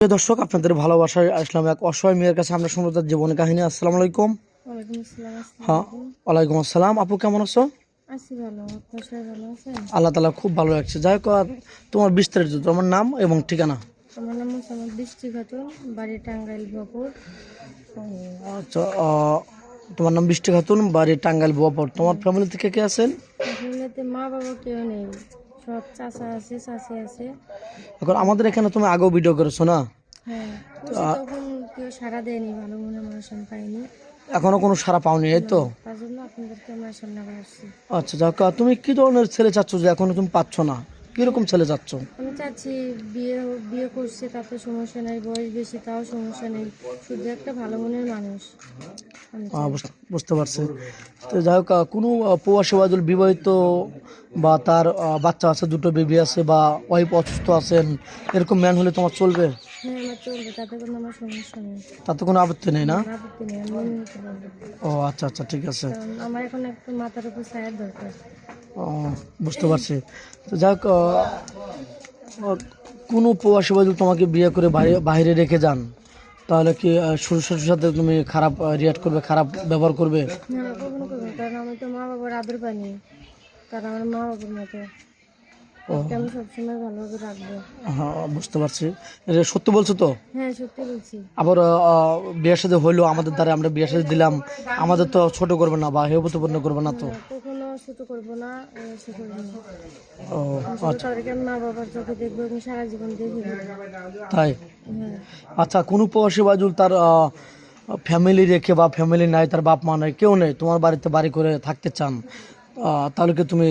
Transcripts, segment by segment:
প্রিয় দর্শক, আপনাদের ভালোবাসায় আসলাম এক অসহায় মেয়ের কাছে। আমরা শুনবো তার জীবনের কাহিনী। আসসালামু আলাইকুম। ওয়ালাইকুম আসসালাম। হ্যাঁ, ওয়ালাইকুম আসসালাম। আপু কেমন আছো? আছি ভালো, আপনার সবাই ভালো আছেন? আল্লাহ তালা খুব ভালো লাগছে। যাই হোক, তোমার বিস্তারিত তোমার নাম এবং ঠিকানা। আমার নাম মোসাম্মদ বৃষ্টি খাতুন, বাড়ি টাঙ্গাইল বপুর। আচ্ছা, তোমার নাম বৃষ্টি খাতুন, বাড়ি টাঙ্গাইল বুয়াপুর। তোমার ফ্যামিলি থেকে কে আছেন? ফ্যামিলিতে মা বাবা কেউ নেই, সব চাচা আছে চাচি আছে। এখন আমাদের এখানে তুমি আগেও ভিডিও করেছো না? হ্যাঁ, খুশি তখন কেউ সাড়া দেয়নি, ভালো মনে মানুষ আমি পাইনি। এখনো কোনো সাড়া পাওনি, এই তো? তার জন্য আপনাদেরকে আমরা সামনে আবার আসছি। আচ্ছা, যাই হোক, তুমি কি ধরনের ছেলে চাচ্ছ যে এখনো তুমি পাচ্ছ না? কিরকম ছেলে চাচ্ছ? আমি চাচ্ছি বিয়ে বিয়ে করছে, তাতে সমস্যা নেই, বয়স বেশি তাও সমস্যা নেই, শুধু একটা ভালো মনের মানুষ আমি চাই। বুঝতে পারছি। তো যাই হোক, কোনো প্রবাসী বাদুল বিবাহিত বা তার বাচ্চা আছে, দুটো বেবি আছে, বা ওয়াইফ অসুস্থ আছেন, এরকম ম্যান হলে তোমার চলবে? হ্যাঁ, আমার চলবে, তাতে কোনো আমার সমস্যা নেই। তাতে কোনো আপত্তি নেই না? আপত্তি নেই, আমি মেনে নিতে পারবো। ও আচ্ছা আচ্ছা, ঠিক আছে। কারণ আমার এখন একটু মাথার উপর ছায়ার দরকার। ও, বুঝতে পারছি। তো যাই হোক, কোনো প্রবাসী বাদুল তোমাকে বিয়ে করে বাইরে রেখে যান, তাহলে কি শ্বশুর শাশুড়ির সাথে তুমি খারাপ রিয়াক্ট করবে, খারাপ ব্যবহার করবে? না, কখনো করবো না, কারণ আমি তো মা বাবার আদর পাইনি, তারা আমার মা বাবার মতো, তাকে আমি সবসময় ভালোভাবে রাখবো। হ্যাঁ, বুঝতে পারছি। এটা সত্যি বলছো তো? হ্যাঁ, সত্যি বলছি। আবার বিয়ের সাথে হইলো আমাদের দ্বারা, আমরা বিয়ের সাথে দিলাম, আমাদের তো ছোট করবে না বা হেয়প্রতিপন্ন করবে না তো? কখনো ছোট করবো না, সে করবো না। ও শুধু তাদেরকে আমি মা বাবার চোখে দেখবো এবং সারা জীবন দেখবো। তাই? হ্যাঁ। আচ্ছা, কোনো প্রবাসী বাজুল তার ফ্যামিলি রেখে বা ফ্যামিলি নাই, তার বাপ মা নাই, কেউ নেই, তোমার বাড়িতে বাড়ি করে থাকতে চান, তাহলে কি তুমি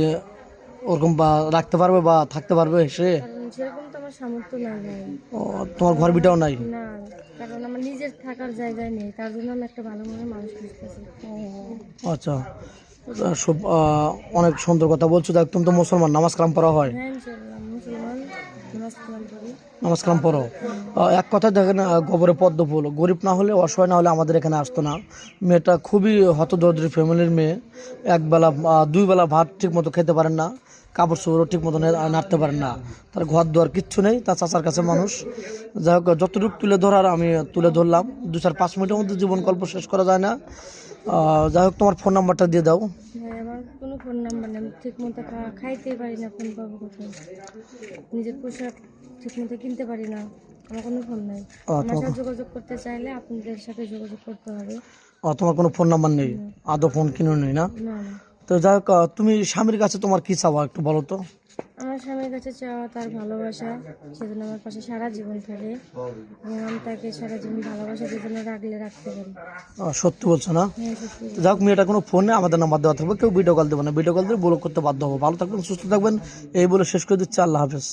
ওরকম বা রাখতে পারবে বা থাকতে পারবে সে? কারণ সেরকম তো আমার সামর্থ্য নাই ভাই। তোমার ঘর বিটাও নাই? না, কারণ আমার নিজের থাকার জায়গায় নেই, তার জন্য আমি একটা ভালো মনের মানুষ খুঁজতেছি। আচ্ছা, সব অনেক সুন্দর কথা বলছো। দেখ, তুমি তো মুসলমান, নামাজ কালাম পড়া হয়? হ্যাঁ, ইনশাআল্লাহ মুসলমান, নামাজ কালাম পড়ি। নামাজ কালাম পড়ো? এক কথা দেখেন, গোবরে পদ্ম ফুল, গরিব না হলে, অসহায় না হলে আমাদের এখানে আসতো না। মেয়েটা খুবই হতদরিদ্র ফ্যামিলির মেয়ে। একবেলা দুই বেলা ভাত ঠিক মতো খেতে পারেন না, কাপড় চোপড়ও ঠিক মতো নাড়তে পারেন না, তার ঘর দুয়ার কিচ্ছু নেই, তার চাচার কাছে মানুষ। যাই হোক, যতটুকু তুলে ধরার আমি তুলে ধরলাম। 2-4-5 মিনিটের মধ্যে জীবন গল্প শেষ করা যায় না। যাই হোক, তোমার ফোন নাম্বারটা দিয়ে দাও। হ্যাঁ, আমার কোনো ফোন নাম্বার নেই, আমি ঠিক মতো খাইতে পারি না, ফোন পাবো কোথায়? নিজের পোশাক ঠিক মতো কিনতে পারি না, আমার কোনো ফোন নাই। আমার সাথে যোগাযোগ করতে চাইলে আপনাদের সাথে যোগাযোগ করতে হবে। তোমার কোনো ফোন নাম্বার নেই? আদৌ ফোন কিনে নেই না? না, না। তো যাই হোক, তুমি স্বামীর কাছে তোমার কি চাওয়া একটু বলো তো? আমার স্বামীর কাছে চাওয়া তার ভালোবাসা, সেজন্য আমার পাশে সারা জীবন থাকে এবং আমি তাকে সারা জীবন ভালোবাসা যেজন্য রাখলে রাখতে পারি। সত্যি বলছো না? হ্যাঁ, সত্যি। তো যাই হোক, মেয়েটা কোনো ফোনে আমাদের নাম্বার দেওয়া থাকবে, কেউ ভিডিও কল দেবে না, ভিডিও কল দিয়ে ব্লক করতে বাধ্য হবো। ভালো থাকবেন, সুস্থ থাকবেন, এই বলে শেষ করে দিচ্ছি। আল্লাহ হাফেজ।